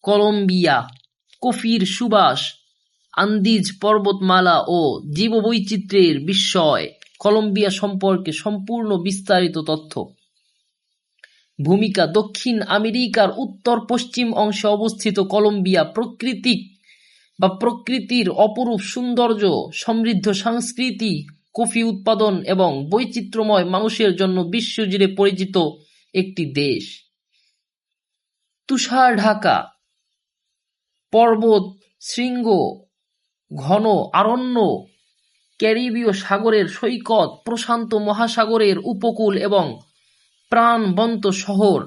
Colombia, কফির সুবাস, Andes পর্বতমালা ও জীববৈচিত্র্যের বিস্ময়। কলম্বিয়া সম্পর্কে সম্পূর্ণ বিস্তারিত তথ্য। ভূমিকা: দক্ষিণ আমেরিকার উত্তর-পশ্চিম অংশে অবস্থিত কলম্বিয়া প্রকৃতির অপরূপ সৌন্দর্য, সমৃদ্ধ সংস্কৃতি, কফি উৎপাদন এবং বৈচিত্র্যময় মানুষের জন্য বিশ্বজুড়ে পরিচিত একটি দেশ। তুষার-ঢাকা পর্বত শৃঙ্গ, ঘন অরণ্য, ক্যারিবীয় সাগরের সৈকত, প্রশান্ত মহাসাগরের উপকূল এবং প্রাণবন্ত শহর,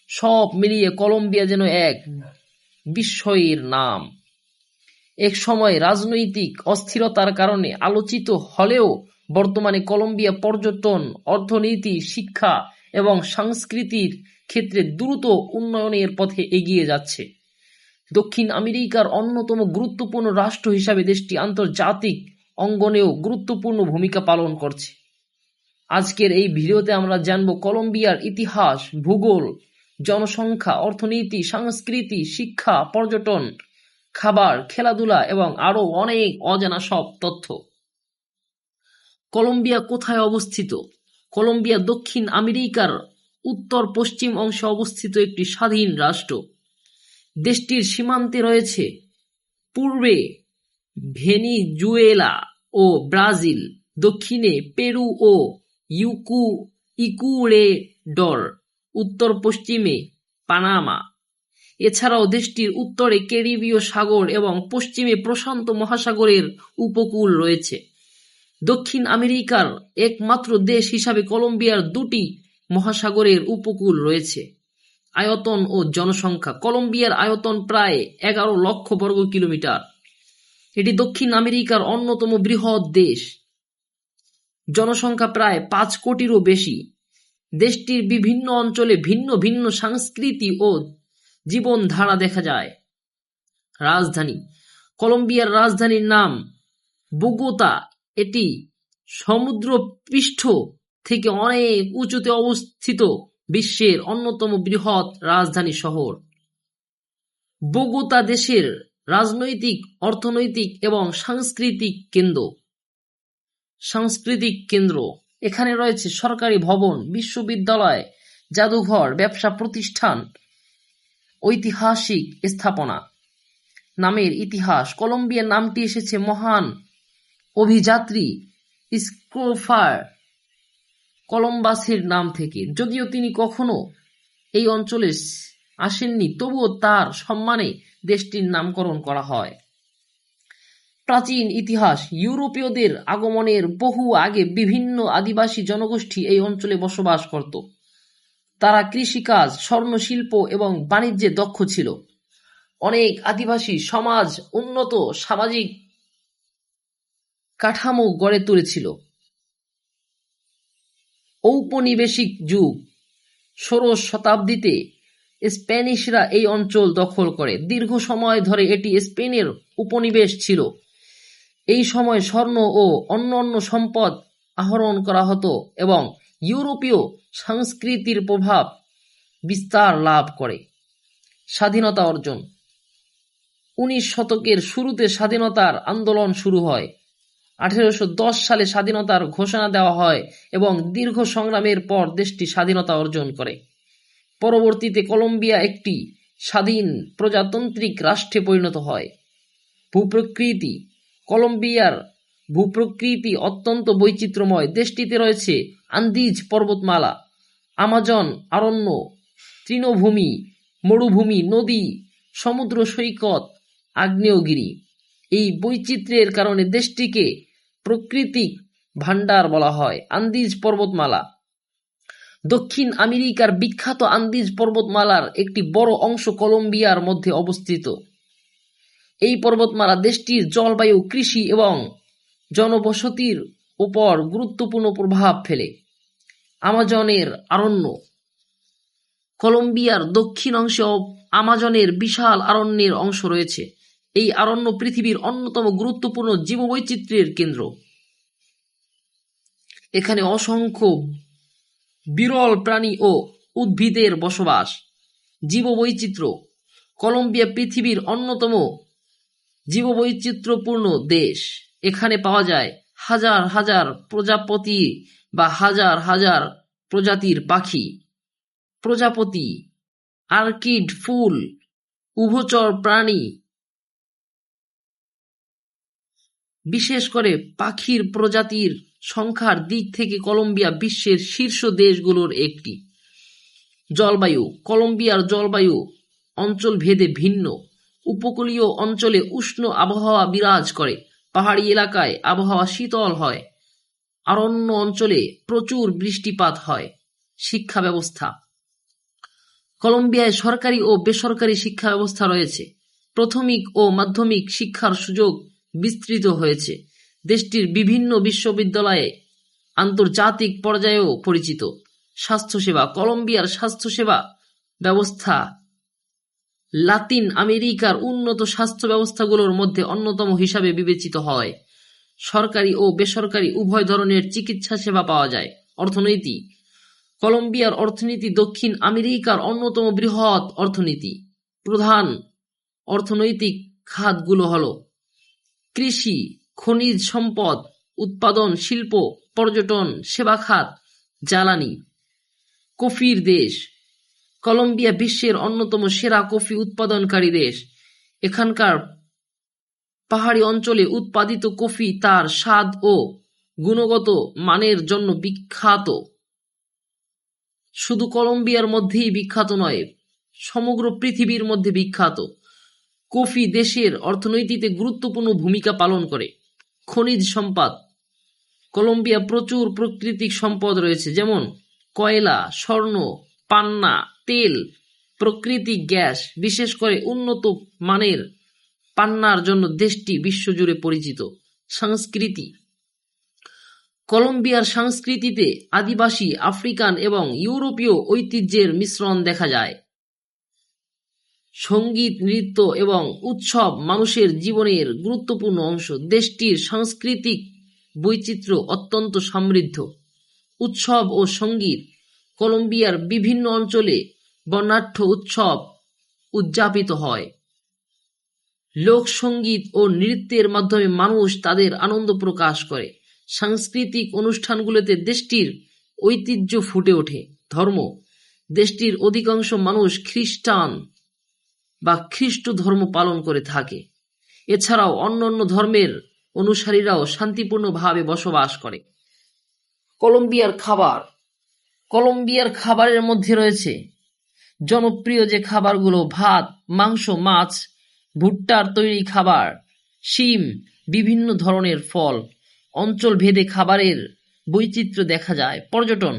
সব মিলিয়ে কলম্বিয়া যেন এক বিস্ময়ের নাম। এক সময় রাজনৈতিক অস্থিরতার কারণে আলোচিত হলেও বর্তমানে কলম্বিয়া পর্যটন, অর্থনীতি, শিক্ষা এবং সংস্কৃতির ক্ষেত্রে দ্রুত উন্নয়নের পথে এগিয়ে যাচ্ছে। দক্ষিণ আমেরিকার অন্যতম গুরুত্বপূর্ণ রাষ্ট্র হিসাবে দেশটি আন্তর্জাতিক অঙ্গনেও গুরুত্বপূর্ণ ভূমিকা পালন করছে। আজকের এই ভিডিওতে আমরা জানব কলম্বিয়ার ইতিহাস, ভূগোল, জনসংখ্যা, অর্থনীতি, সংস্কৃতি, শিক্ষা, পর্যটন, খাবার, খেলাধুলা এবং আরও অনেক অজানা সব তথ্য। কলম্বিয়া কোথায় অবস্থিত? কলম্বিয়া দক্ষিণ আমেরিকার উত্তর-পশ্চিম অংশে অবস্থিত একটি স্বাধীন রাষ্ট্র। দেশটির সীমান্তে রয়েছে পূর্বে ভেনেজুয়েলা ও ব্রাজিল, দক্ষিণে পেরু ও ইকুয়েডর, উত্তর-পশ্চিমে পানামা। এছাড়াও দেশটির উত্তরে ক্যারিবীয় সাগর এবং পশ্চিমে প্রশান্ত মহাসাগরের উপকূল রয়েছে। দক্ষিণ আমেরিকার একমাত্র দেশ হিসাবে কলম্বিয়ার দুটি মহাসাগরের উপকূল রয়েছে। আয়তন ও জনসংখ্যা: কলম্বিয়ার আয়তন প্রায় 11 লক্ষ বর্গ কিলোমিটার। এটি দক্ষিণ আমেরিকার অন্যতম বৃহৎ দেশ। জনসংখ্যা প্রায় 5 কোটিরও বেশি। দেশটির বিভিন্ন অঞ্চলে ভিন্ন ভিন্ন সংস্কৃতি ও জীবনধারা দেখা যায়। রাজধানী: কলম্বিয়ার রাজধানীর নাম বোগোতা। এটি সমুদ্রপৃষ্ঠ থেকে অনেক উঁচুতে অবস্থিত বিশ্বের অন্যতম বৃহৎ রাজধানী শহর। বোগোতা দেশের রাজনৈতিক, অর্থনৈতিক এবং সাংস্কৃতিক কেন্দ্র। এখানে রয়েছে সরকারি ভবন, বিশ্ববিদ্যালয়, জাদুঘর, ব্যবসা প্রতিষ্ঠান, ঐতিহাসিক স্থাপনা। নামের ইতিহাস: কলম্বিয়ার নামটি এসেছে মহান অভিযাত্রী ক্রিস্টোফার কলম্বাসের নাম থেকে। যদিও তিনি কখনো এই অঞ্চলে আসেননি, তবুও তার সম্মানে দেশটির নামকরণ করা হয়। প্রাচীন ইতিহাস: ইউরোপীয়দের আগমনের বহু আগে বিভিন্ন আদিবাসী জনগোষ্ঠী এই অঞ্চলে বসবাস করত। তারা কৃষিকাজ, স্বর্ণশিল্প এবং বাণিজ্যে দক্ষ ছিল। অনেক আদিবাসী সমাজ উন্নত সামাজিক কাঠামো গড়ে তুলেছিল। ঔপনিবেশিক যুগ: 16 শতাব্দীতে স্প্যানিশরা এই অঞ্চল দখল করে। দীর্ঘ সময় ধরে এটি স্পেনের উপনিবেশ ছিল। এই সময় স্বর্ণ ও অন্যান্য সম্পদ আহরণ করা হতো এবং ইউরোপীয় সংস্কৃতির প্রভাব বিস্তার লাভ করে। স্বাধীনতা অর্জন: 19 শতকের শুরুতে স্বাধীনতার আন্দোলন শুরু হয়। 1810 সালে স্বাধীনতার ঘোষণা দেওয়া হয় এবং দীর্ঘ সংগ্রামের পর দেশটি স্বাধীনতা অর্জন করে। পরবর্তীতে কলম্বিয়া একটি স্বাধীন প্রজাতান্ত্রিক রাষ্ট্রে পরিণত হয়। ভূপ্রকৃতি: কলম্বিয়ার ভূপ্রকৃতি অত্যন্ত বৈচিত্র্যময়। দেশটিতে রয়েছে আন্দিজ পর্বতমালা, আমাজন অরণ্য, তৃণভূমি, মরুভূমি, নদী, সমুদ্র সৈকত, আগ্নেয়গিরি। এই বৈচিত্র্যের কারণে দেশটিকে প্রাকৃতিক ভান্ডার বলা হয়। আন্দিজ পর্বতমালা: দক্ষিণ আমেরিকার বিখ্যাত আন্দিজ পর্বতমালার একটি বড় অংশ কলম্বিয়ার মধ্যে অবস্থিত। এই পর্বতমালা দেশটির জলবায়ু, কৃষি এবং জনবসতির উপর গুরুত্বপূর্ণ প্রভাব ফেলে। আমাজনের অরণ্য: কলম্বিয়ার দক্ষিণ অংশে আমাজনের বিশাল অরণ্যের অংশ রয়েছে। এই অরণ্য পৃথিবীর অন্যতম গুরুত্বপূর্ণ জীববৈচিত্র্যের কেন্দ্র। এখানে অসংখ্য বিরল প্রাণী ও উদ্ভিদের বসবাস। জীববৈচিত্র্য: কলম্বিয়া পৃথিবীর অন্যতম জীববৈচিত্র্যপূর্ণ দেশ। এখানে পাওয়া যায় হাজার হাজার প্রজাপতি বা হাজার হাজার প্রজাতির পাখি, প্রজাপতি, অর্কিড ফুল, উভচর প্রাণী। বিশেষ করে পাখির প্রজাতির সংখ্যার দিক থেকে কলম্বিয়া বিশ্বের শীর্ষ দেশগুলোর একটি। জলবায়ু: কলম্বিয়ার জলবায়ু অঞ্চলভেদে ভিন্ন। উপকূলীয় অঞ্চলে উষ্ণ আবহাওয়া বিরাজ করে, পাহাড়ি এলাকায় আবহাওয়া শীতল হয়, অরণ্য অঞ্চলে প্রচুর বৃষ্টিপাত হয়। শিক্ষা ব্যবস্থা: কলম্বিয়ায় সরকারি ও বেসরকারি শিক্ষা ব্যবস্থা রয়েছে। প্রাথমিক ও মাধ্যমিক শিক্ষার সুযোগ বিস্তৃত হয়েছে। দেশটির বিভিন্ন বিশ্ববিদ্যালয়ে আন্তর্জাতিক পর্যায়েও পরিচিত। স্বাস্থ্যসেবা: কলম্বিয়ার স্বাস্থ্যসেবা ব্যবস্থা লাতিন আমেরিকার উন্নত স্বাস্থ্য ব্যবস্থাগুলোর মধ্যে অন্যতম হিসাবে বিবেচিত হয়। সরকারি ও বেসরকারি উভয় ধরনের চিকিৎসা সেবা পাওয়া যায়। অর্থনীতি: কলম্বিয়ার অর্থনীতি দক্ষিণ আমেরিকার অন্যতম বৃহৎ অর্থনীতি। প্রধান অর্থনৈতিক খাতগুলো হল কৃষি, খনিজ সম্পদ উৎপাদন, শিল্প, পর্যটন, সেবা খাত, জ্বালানি। কফির দেশ: কলম্বিয়া বিশ্বের অন্যতম সেরা কফি উৎপাদনকারী দেশ। এখানকার পাহাড়ি অঞ্চলে উৎপাদিত কফি তার স্বাদ ও গুণগত মানের জন্য বিখ্যাত। শুধু কলম্বিয়ার মধ্যেই বিখ্যাত নয়, সমগ্র পৃথিবীর মধ্যে বিখ্যাত। কফি দেশের অর্থনীতিতে গুরুত্বপূর্ণ ভূমিকা পালন করে। খনিজ সম্পদ: কলম্বিয়া প্রচুর প্রাকৃতিক সম্পদ রয়েছে, যেমন কয়লা, স্বর্ণ, পান্না, তেল, প্রাকৃতিক গ্যাস। বিশেষ করে উন্নত মানের পান্নার জন্য দেশটি বিশ্বজুড়ে পরিচিত। সংস্কৃতি: কলম্বিয়ার সংস্কৃতিতে আদিবাসী, আফ্রিকান এবং ইউরোপীয় ঐতিহ্যের মিশ্রণ দেখা যায়। সঙ্গীত, নৃত্য এবং উৎসব মানুষের জীবনের গুরুত্বপূর্ণ অংশ। দেশটির সাংস্কৃতিক বৈচিত্র্য অত্যন্ত সমৃদ্ধ। উৎসব ও সঙ্গীত: কলম্বিয়ার বিভিন্ন অঞ্চলে বর্ণাঢ্য উৎসব উদযাপিত হয়। লোকসঙ্গীত ও নৃত্যের মাধ্যমে মানুষ তাদের আনন্দ প্রকাশ করে। সাংস্কৃতিক অনুষ্ঠানগুলোতে দেশটির ঐতিহ্য ফুটে ওঠে। ধর্ম: দেশটির অধিকাংশ মানুষ খ্রিস্টান বা খ্রিস্ট ধর্ম পালন করে থাকে। এছাড়াও অন্যান্য ধর্মের অনুসারীরাও শান্তিপূর্ণভাবে বসবাস করে। কলম্বিয়ার খাবার: কলম্বিয়ার খাবারের মধ্যে রয়েছে জনপ্রিয় যে খাবারগুলো: ভাত, মাংস, মাছ, ভুট্টার তৈরি খাবার, শিম, বিভিন্ন ধরনের ফল। অঞ্চল ভেদে খাবারের বৈচিত্র্য দেখা যায়। পর্যটন: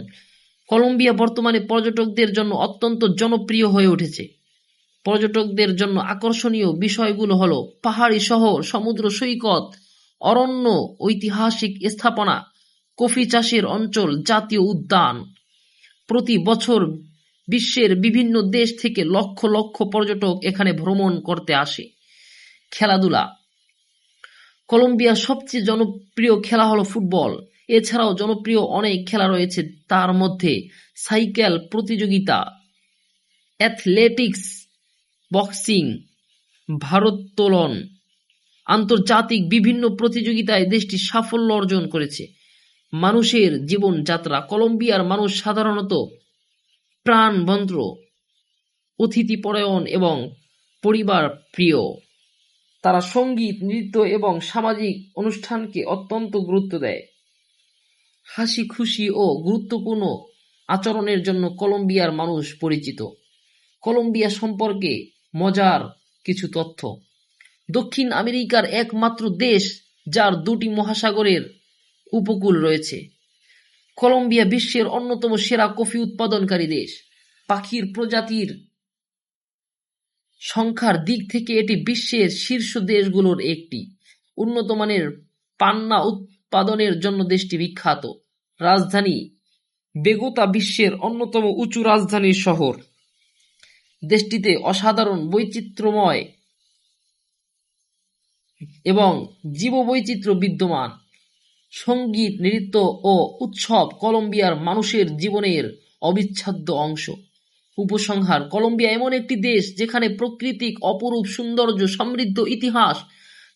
কলম্বিয়া বর্তমানে পর্যটকদের জন্য অত্যন্ত জনপ্রিয় হয়ে উঠেছে। পর্যটকদের জন্য আকর্ষণীয় বিষয়গুলো হলো পাহাড়ি শহর, সমুদ্র সৈকত, অরণ্য, ঐতিহাসিক স্থাপনা, কফি চাষের অঞ্চল, জাতীয় উদ্যান। প্রতি বছর বিশ্বের বিভিন্ন দেশ থেকে লক্ষ লক্ষ পর্যটক এখানে ভ্রমণ করতে আসে। খেলাধুলা: কলম্বিয়ার সবচেয়ে জনপ্রিয় খেলা হলো ফুটবল। এছাড়াও জনপ্রিয় অনেক খেলা রয়েছে, তার মধ্যে সাইকেল প্রতিযোগিতা, অ্যাথলেটিক্স, বক্সিং, ভারোত্তোলন। আন্তর্জাতিক বিভিন্ন প্রতিযোগিতায় দেশটি সাফল্য অর্জন করেছে। মানুষের জীবনযাত্রা: কলম্বিয়ার মানুষ সাধারণত প্রাণবন্ত, অতিথিপরায়ণ এবং পরিবার প্রিয়। তারা সঙ্গীত, নৃত্য এবং সামাজিক অনুষ্ঠানকে অত্যন্ত গুরুত্ব দেয়। হাসি খুশি ও গুরুত্বপূর্ণ আচরণের জন্য কলম্বিয়ার মানুষ পরিচিত। কলম্বিয়া সম্পর্কে মজার কিছু তথ্য: দক্ষিণ আমেরিকার একমাত্র দেশ যার দুটি মহাসাগরের উপকূল রয়েছে। কলম্বিয়া বিশ্বের অন্যতম সেরা কফি উৎপাদনকারী দেশ। পাখির প্রজাতির সংখ্যার দিক থেকে এটি বিশ্বের শীর্ষ দেশগুলোর একটি। উন্নত মানের পান্না উৎপাদনের জন্য দেশটি বিখ্যাত। রাজধানী বেগোতা বিশ্বের অন্যতম উঁচু রাজধানী শহর। দেশটিতে অসাধারণ বৈচিত্র্যময় এবং জীববৈচিত্র্য বিদ্যমান। সঙ্গীত, নৃত্য ও উৎসব কলম্বিয়ার মানুষের জীবনের অবিচ্ছেদ্য অংশ। উপসংহার: কলম্বিয়া এমন একটি দেশ যেখানে প্রাকৃতিক অপরূপ সৌন্দর্য, সমৃদ্ধ ইতিহাস,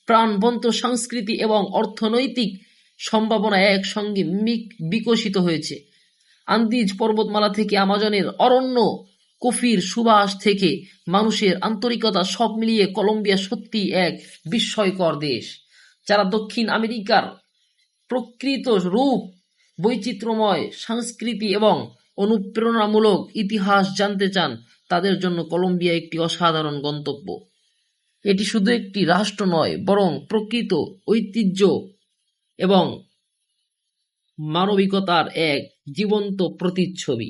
প্রাণবন্ত সংস্কৃতি এবং অর্থনৈতিক সম্ভাবনা একসঙ্গে বিকশিত হয়েছে। আন্দিজ পর্বতমালা থেকে আমাজনের অরণ্য, কফির সুবাস থেকে মানুষের আন্তরিকতা, সব মিলিয়ে কলম্বিয়া সত্যি এক বিস্ময়কর দেশ। যারা দক্ষিণ আমেরিকার প্রকৃত রূপ, বৈচিত্র্যময় সংস্কৃতি এবং অনুপ্রেরণামূলক ইতিহাস জানতে চান, তাদের জন্য কলম্বিয়া একটি অসাধারণ গন্তব্য। এটি শুধু একটি রাষ্ট্র নয়, বরং প্রকৃত ঐতিহ্য এবং মানবিকতার এক জীবন্ত প্রতিচ্ছবি।